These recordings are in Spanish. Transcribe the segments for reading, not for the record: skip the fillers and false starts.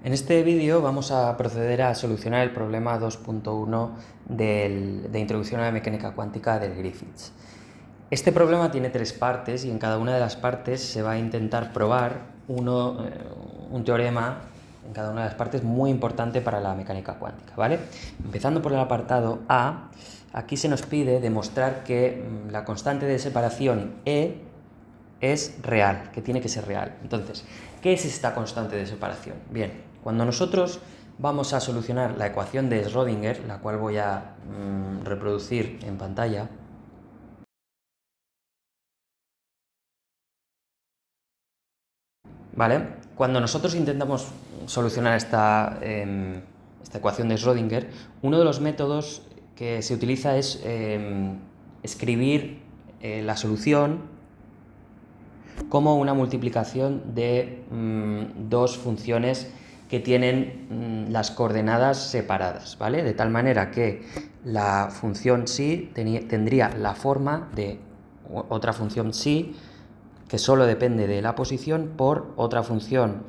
En este vídeo vamos a proceder a solucionar el problema 2.1 de Introducción a la Mecánica Cuántica del Griffiths. Este problema tiene tres partes y en cada una de las partes se va a intentar probar un teorema en cada una de las partes muy importante para la mecánica cuántica, ¿vale? Empezando por el apartado A, aquí se nos pide demostrar que la constante de separación E es real, que tiene que ser real. Entonces, ¿qué es esta constante de separación? Bien, cuando nosotros vamos a solucionar la ecuación de Schrödinger, la cual voy a reproducir en pantalla, ¿vale? Cuando nosotros intentamos solucionar esta ecuación de Schrödinger, uno de los métodos que se utiliza es escribir la solución como una multiplicación de dos funciones que tienen las coordenadas separadas, ¿vale? De tal manera que la función psi tendría la forma de otra función psi que solo depende de la posición por otra función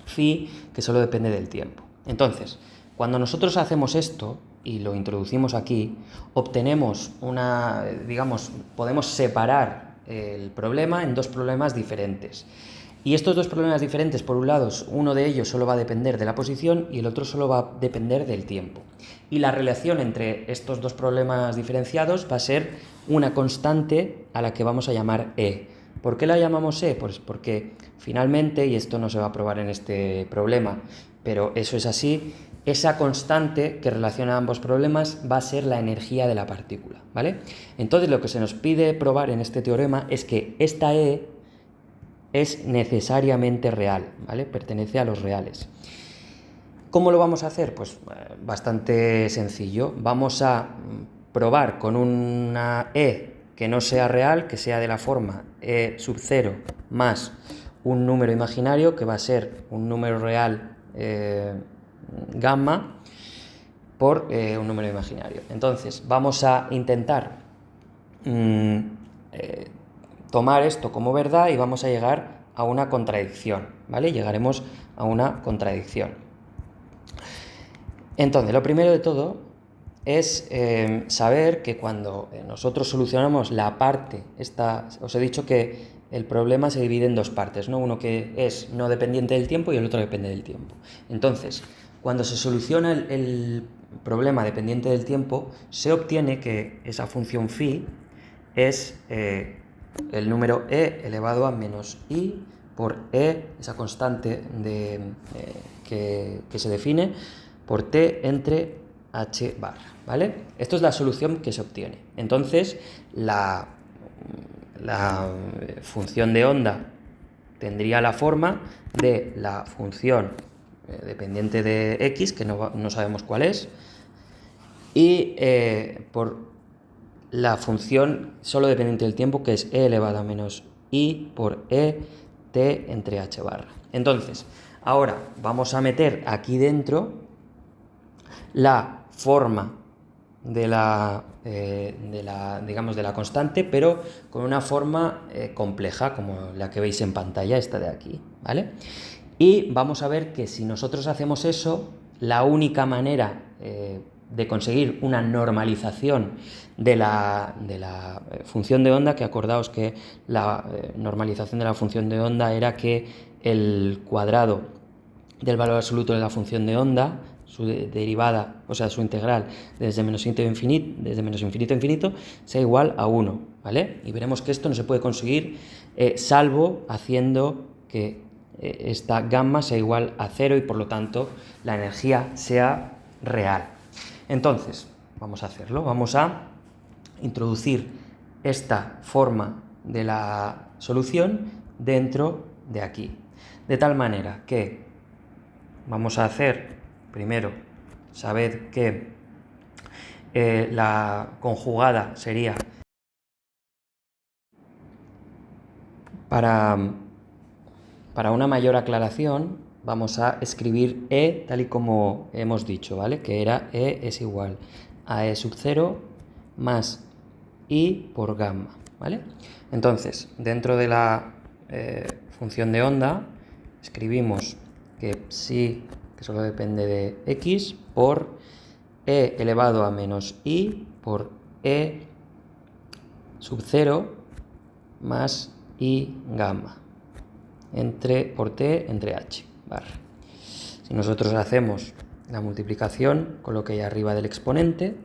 phi que solo depende del tiempo. Entonces, cuando nosotros hacemos esto y lo introducimos aquí, obtenemos podemos separar el problema en dos problemas diferentes. Y estos dos problemas diferentes, por un lado, uno de ellos solo va a depender de la posición y el otro solo va a depender del tiempo. Y la relación entre estos dos problemas diferenciados va a ser una constante a la que vamos a llamar E. ¿Por qué la llamamos E? Pues porque finalmente, y esto no se va a probar en este problema, pero eso es así, esa constante que relaciona ambos problemas va a ser la energía de la partícula, ¿vale? Entonces lo que se nos pide probar en este teorema es que esta E es necesariamente real, ¿vale? Pertenece a los reales. ¿Cómo lo vamos a hacer? Pues bastante sencillo. Vamos a probar con una E que no sea real, que sea de la forma E sub 0 más un número imaginario, que va a ser un número real gamma, por un número imaginario. Entonces, vamos a intentar tomar esto como verdad y vamos a llegar a una contradicción, ¿vale? Llegaremos a una contradicción. Entonces, lo primero de todo es saber que cuando nosotros solucionamos la parte, os he dicho que el problema se divide en dos partes, ¿no? Uno que es no dependiente del tiempo y el otro depende del tiempo. Entonces, cuando se soluciona el problema dependiente del tiempo, se obtiene que esa función phi es el número e elevado a menos i por e, esa constante que se define, por t entre h barra, ¿vale? Esto es la solución que se obtiene. Entonces, la función de onda tendría la forma de la función dependiente de x, que no sabemos cuál es, y por la función solo dependiente del tiempo, que es e elevado a menos i por e t entre h barra. Entonces, ahora vamos a meter aquí dentro la forma de la constante, pero con una forma compleja, como la que veis en pantalla, esta de aquí, ¿vale? Y vamos a ver que si nosotros hacemos eso, la única manera de conseguir una normalización de la función de onda, que acordaos que la normalización de la función de onda era que el cuadrado del valor absoluto de la función de onda, su derivada, o sea, su integral desde menos infinito a infinito, sea igual a 1, ¿vale? Y veremos que esto no se puede conseguir salvo haciendo que esta gamma sea igual a 0 y por lo tanto la energía sea real. Entonces, vamos a hacerlo. Vamos a introducir esta forma de la solución dentro de aquí. De tal manera que vamos a hacer, primero, sabed que la conjugada sería para una mayor aclaración, vamos a escribir E tal y como hemos dicho, ¿vale? Que era E es igual a E sub 0 más I por gamma, ¿vale? Entonces, dentro de la función de onda, escribimos que psi, que solo depende de x, por e elevado a menos i por e sub 0 más i gamma por t entre h barra. Si nosotros hacemos la multiplicación con lo que hay arriba del exponente,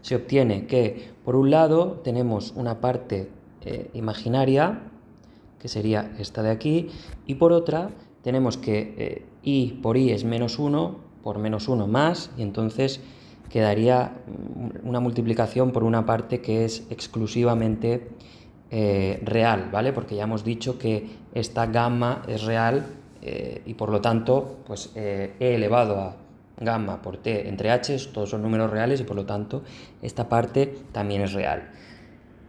se obtiene que por un lado tenemos una parte imaginaria, que sería esta de aquí, y por otra tenemos que i por i es menos 1 por menos 1 más, y entonces quedaría una multiplicación por una parte que es exclusivamente real, ¿vale? Porque ya hemos dicho que esta gamma es real y por lo tanto, pues e elevado a gamma por t entre h, todos son números reales y por lo tanto esta parte también es real.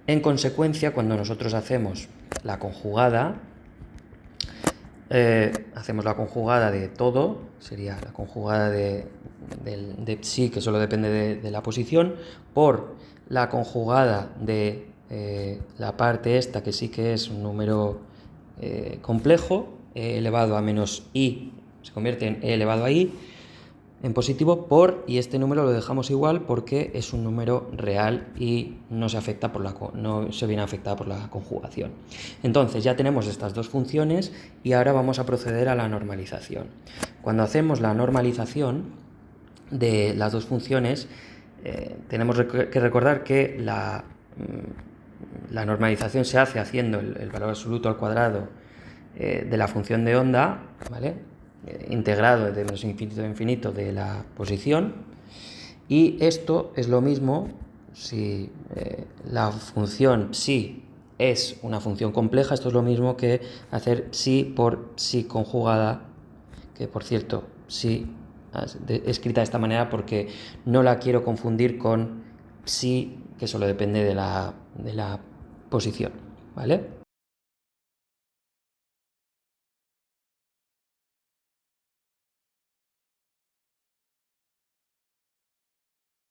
En consecuencia, cuando nosotros hacemos la conjugada, de todo, sería la conjugada de psi, que solo depende de la posición, por la conjugada de la parte esta, que sí que es un número complejo, e elevado a menos i se convierte en e elevado a i, en positivo y este número lo dejamos igual porque es un número real y no se viene afectada por la conjugación. Entonces ya tenemos estas dos funciones y ahora vamos a proceder a la normalización. Cuando hacemos la normalización de las dos funciones, tenemos que recordar que la normalización se hace haciendo el valor absoluto al cuadrado de la función de onda, ¿vale? Integrado de menos infinito a infinito de la posición, y esto es lo mismo si la función psi es una función compleja. Esto es lo mismo que hacer psi por psi conjugada, que por cierto psi escrita de esta manera porque no la quiero confundir con psi, que solo depende de la posición, ¿vale?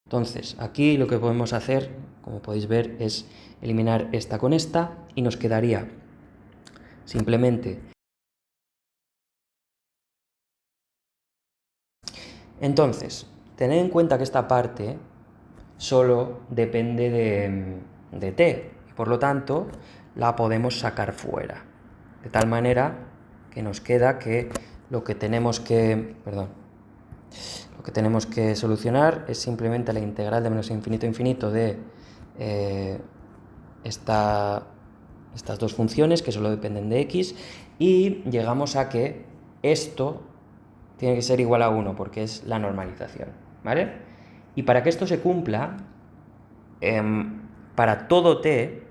Entonces, aquí lo que podemos hacer, como podéis ver, es eliminar esta con esta y nos quedaría simplemente. Entonces, tened en cuenta que esta parte solo depende de t y por lo tanto la podemos sacar fuera. De tal manera que nos queda que lo que tenemos que solucionar es simplemente la integral de menos infinito a infinito de estas dos funciones que solo dependen de x, y llegamos a que esto tiene que ser igual a 1 porque es la normalización, ¿vale? Y para que esto se cumpla, para todo t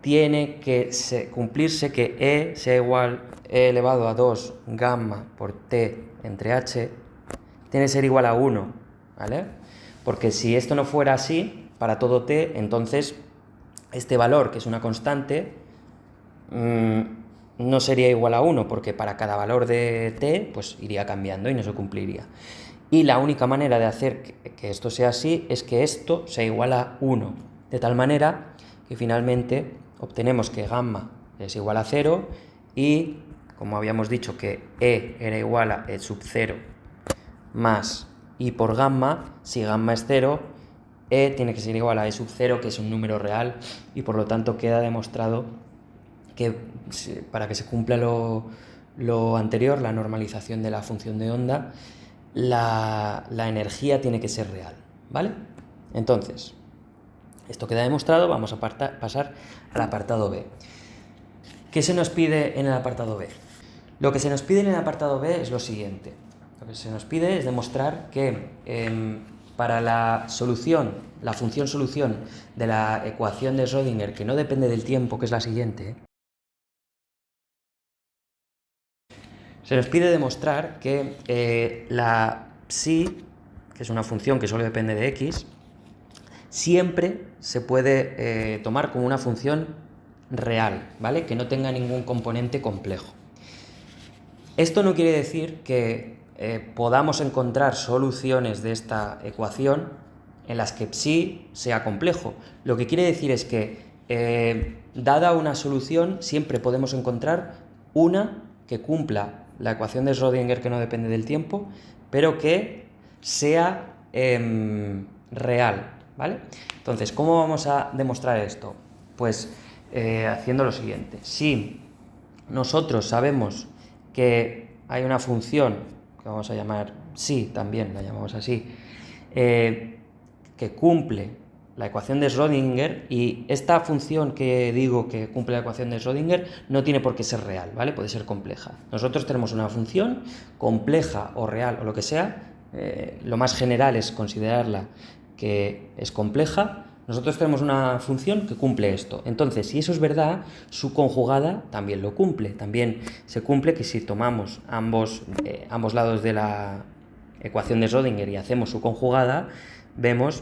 tiene que cumplirse que e sea igual e elevado a 2 gamma por t entre h, tiene que ser igual a 1, ¿vale? Porque si esto no fuera así, para todo t, entonces este valor, que es una constante, no sería igual a 1, porque para cada valor de t, pues iría cambiando y no se cumpliría. Y la única manera de hacer que esto sea así es que esto sea igual a 1, de tal manera que finalmente obtenemos que gamma es igual a 0 y, como habíamos dicho, que e era igual a e sub 0 más i por gamma, si gamma es 0, e tiene que ser igual a e sub 0, que es un número real, y por lo tanto queda demostrado que para que se cumpla lo anterior, la normalización de la función de onda, la energía tiene que ser real, ¿vale? Entonces, esto queda demostrado, vamos a pasar al apartado B. ¿Qué se nos pide en el apartado B? Lo que se nos pide en el apartado B es lo siguiente. Lo que se nos pide es demostrar que para la función solución de la ecuación de Schrödinger, que no depende del tiempo, que es la siguiente, se nos pide demostrar que la psi, que es una función que solo depende de x, siempre se puede tomar como una función real, ¿vale? Que no tenga ningún componente complejo. Esto no quiere decir que podamos encontrar soluciones de esta ecuación en las que psi sea complejo. Lo que quiere decir es que, dada una solución, siempre podemos encontrar una que cumpla la ecuación de Schrödinger que no depende del tiempo, pero que sea real, ¿vale? Entonces, ¿cómo vamos a demostrar esto? Pues haciendo lo siguiente. Si nosotros sabemos que hay una función, que vamos a llamar psi, también la llamamos así, que cumple la ecuación de Schrödinger, y esta función que digo que cumple la ecuación de Schrödinger no tiene por qué ser real, ¿vale? Puede ser compleja. Nosotros tenemos una función compleja o real o lo que sea, lo más general es considerarla que es compleja. Nosotros tenemos una función que cumple esto. Entonces, si eso es verdad, su conjugada también lo cumple. También se cumple que si tomamos ambos lados de la ecuación de Schrödinger y hacemos su conjugada, vemos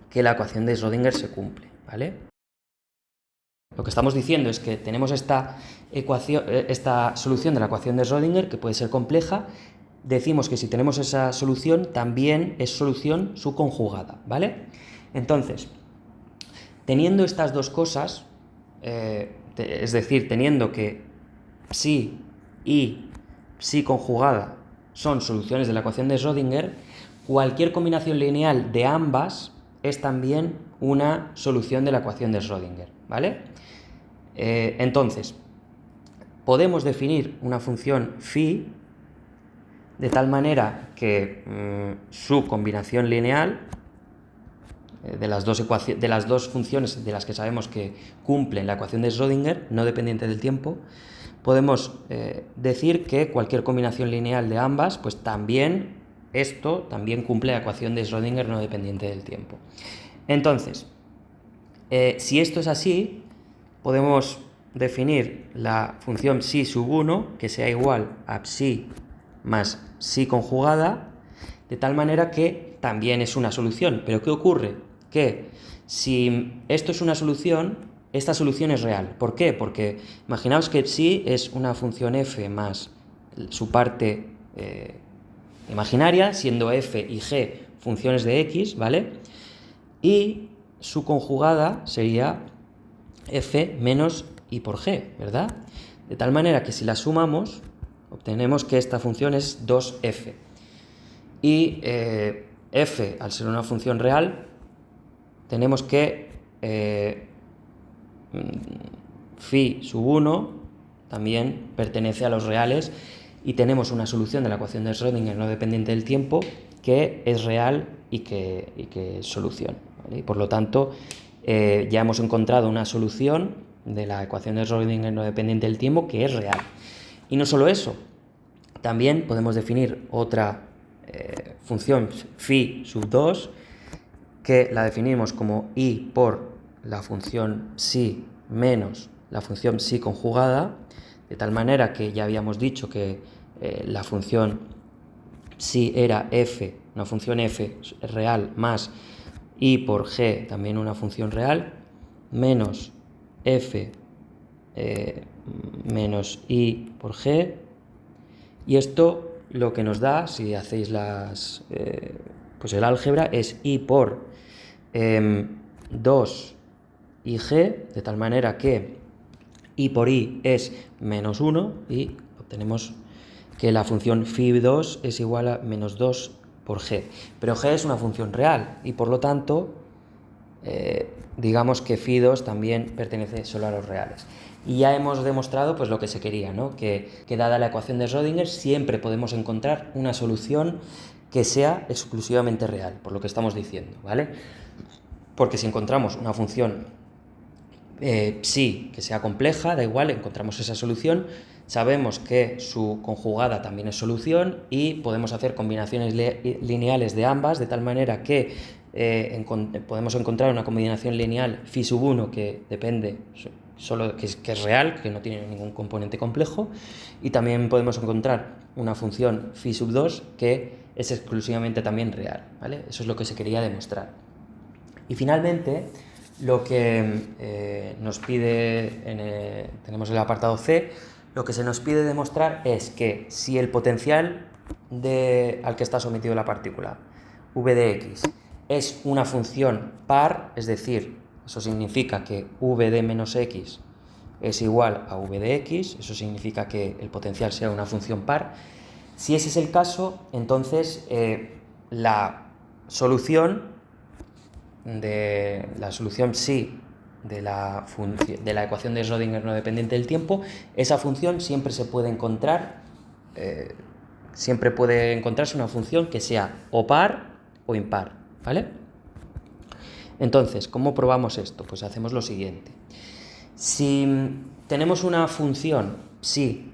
que la ecuación de Schrödinger se cumple, ¿vale? Lo que estamos diciendo es que tenemos esta solución de la ecuación de Schrödinger, que puede ser compleja. Decimos que si tenemos esa solución, también es solución su conjugada, ¿vale? Entonces, teniendo estas dos cosas, es decir, teniendo que psi y psi conjugada son soluciones de la ecuación de Schrödinger, cualquier combinación lineal de ambas es también una solución de la ecuación de Schrödinger, ¿vale? Entonces, podemos definir una función phi de tal manera que su combinación lineal de las dos funciones de las que sabemos que cumplen la ecuación de Schrödinger, no dependiente del tiempo, podemos decir que cualquier combinación lineal de ambas, pues también cumple la ecuación de Schrödinger no dependiente del tiempo. Entonces, si esto es así, podemos definir la función psi sub 1 que sea igual a psi más psi conjugada, de tal manera que también es una solución. ¿Pero qué ocurre? Que si esto es una solución, esta solución es real. ¿Por qué? Porque imaginaos que psi es una función f más su parte imaginaria, siendo f y g funciones de x, ¿vale? Y su conjugada sería f menos i por g, ¿verdad? De tal manera que si la sumamos, obtenemos que esta función es 2f. Y f, al ser una función real, tenemos que phi sub 1 también pertenece a los reales, y tenemos una solución de la ecuación de Schrödinger no dependiente del tiempo que es real y que es solución, ¿vale? Y por lo tanto, ya hemos encontrado una solución de la ecuación de Schrödinger no dependiente del tiempo que es real. Y no solo eso, también podemos definir otra función phi sub 2 que la definimos como i por la función psi menos la función psi conjugada, de tal manera que ya habíamos dicho que la función psi era f, una función f real, más i por g, también una función real, menos f menos i por g, y esto lo que nos da, si hacéis pues el álgebra, es i por 2 i g, de tal manera que i por i es menos 1, y obtenemos que la función phi2 es igual a menos 2 por g. Pero g es una función real, y por lo tanto, digamos que phi2 también pertenece solo a los reales. Y ya hemos demostrado pues lo que se quería, ¿no? Que dada la ecuación de Schrödinger siempre podemos encontrar una solución que sea exclusivamente real, por lo que estamos diciendo, ¿vale? Porque si encontramos una función psi que sea compleja, da igual, encontramos esa solución, sabemos que su conjugada también es solución, y podemos hacer combinaciones lineales de ambas, de tal manera que podemos encontrar una combinación lineal phi sub 1 que depende solo que es real, que no tiene ningún componente complejo, y también podemos encontrar una función phi sub 2 que es exclusivamente también real, ¿vale? Eso es lo que se quería demostrar. Y finalmente, lo que nos pide, tenemos el apartado C, lo que se nos pide demostrar es que si el potencial al que está sometido la partícula, v de x, es una función par, es decir, eso significa que v de menos x es igual a v de x, eso significa que el potencial sea una función par. Si ese es el caso, entonces la solución psi de la ecuación de Schrödinger no dependiente del tiempo, esa función siempre se puede encontrar, siempre puede encontrarse una función que sea o par o impar, ¿vale? Entonces, ¿cómo probamos esto? Pues hacemos lo siguiente. Si tenemos una función psi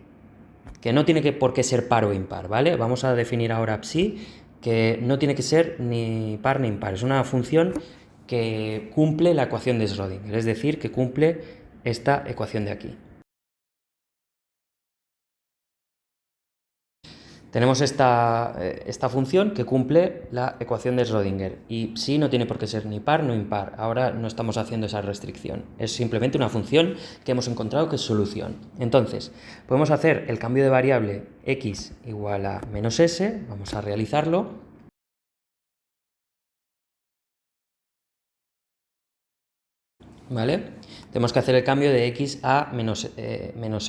que no tiene por qué ser par o impar, ¿vale? Vamos a definir ahora psi, que no tiene que ser ni par ni impar. Es una función que cumple la ecuación de Schrödinger, es decir, que cumple esta ecuación de aquí. Tenemos esta función que cumple la ecuación de Schrödinger y psi no tiene por qué ser ni par ni impar. Ahora no estamos haciendo esa restricción, es simplemente una función que hemos encontrado que es solución. Entonces, podemos hacer el cambio de variable x igual a menos s, vamos a realizarlo. ¿Vale? Tenemos que hacer el cambio de x a menos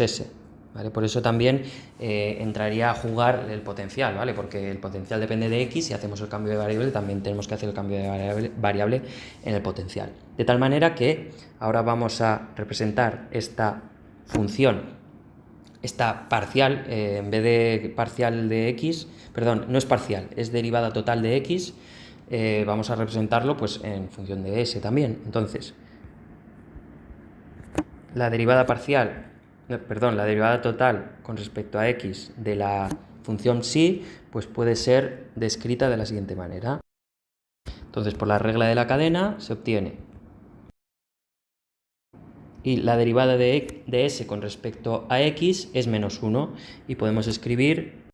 s, ¿vale? Por eso también entraría a jugar el potencial, ¿vale? Porque el potencial depende de x y hacemos el cambio de variable, también tenemos que hacer el cambio de variable en el potencial. De tal manera que ahora vamos a representar esta función, esta parcial, en vez de parcial de x, perdón, no es parcial, es derivada total de x, vamos a representarlo pues en función de s también. Entonces, la derivada total con respecto a x de la función psi, pues puede ser descrita de la siguiente manera. Entonces, por la regla de la cadena se obtiene y la derivada de s con respecto a x es menos 1 y podemos escribir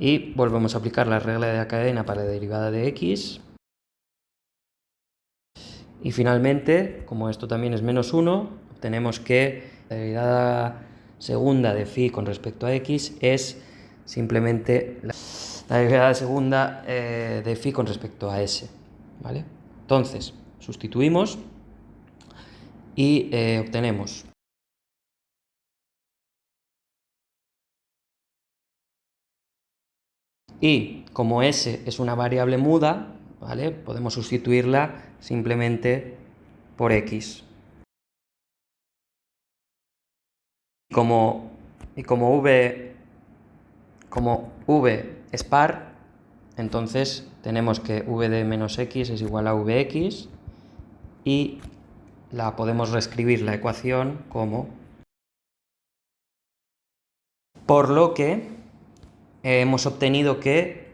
y volvemos a aplicar la regla de la cadena para la derivada de x. Y finalmente, como esto también es menos 1, tenemos que la derivada segunda de phi con respecto a x es simplemente la derivada segunda de phi con respecto a s, ¿vale? Entonces, sustituimos y obtenemos y como s es una variable muda, ¿vale? Podemos sustituirla simplemente por x. Como v es par, entonces tenemos que v de menos x es igual a vx y la podemos reescribir la ecuación como, por lo que hemos obtenido que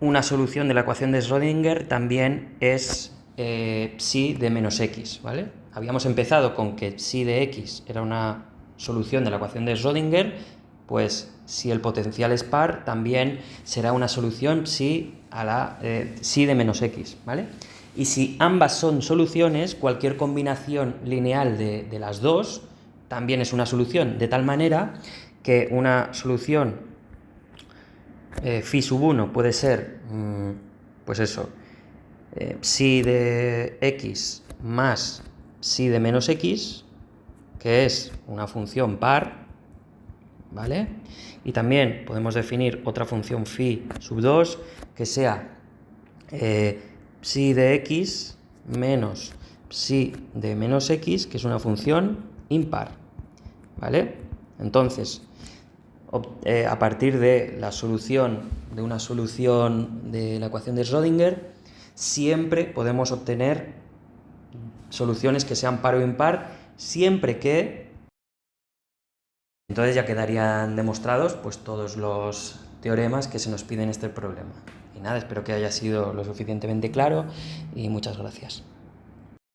una solución de la ecuación de Schrödinger también es psi de menos x, ¿vale? Habíamos empezado con que psi de x era una solución de la ecuación de Schrödinger, pues si el potencial es par, también será una solución psi de menos x, ¿vale? Y si ambas son soluciones, cualquier combinación lineal de las dos también es una solución, de tal manera que una solución phi sub 1 puede ser, pues eso, psi de x más psi de menos x, que es una función par, ¿vale? Y también podemos definir otra función phi sub 2 que sea psi de x menos psi de menos x, que es una función impar, ¿vale? Entonces, a partir de la solución de una solución de la ecuación de Schrödinger, siempre podemos obtener soluciones que sean par o impar, siempre que... Entonces ya quedarían demostrados pues todos los teoremas que se nos piden en este problema. Y nada, espero que haya sido lo suficientemente claro y muchas gracias.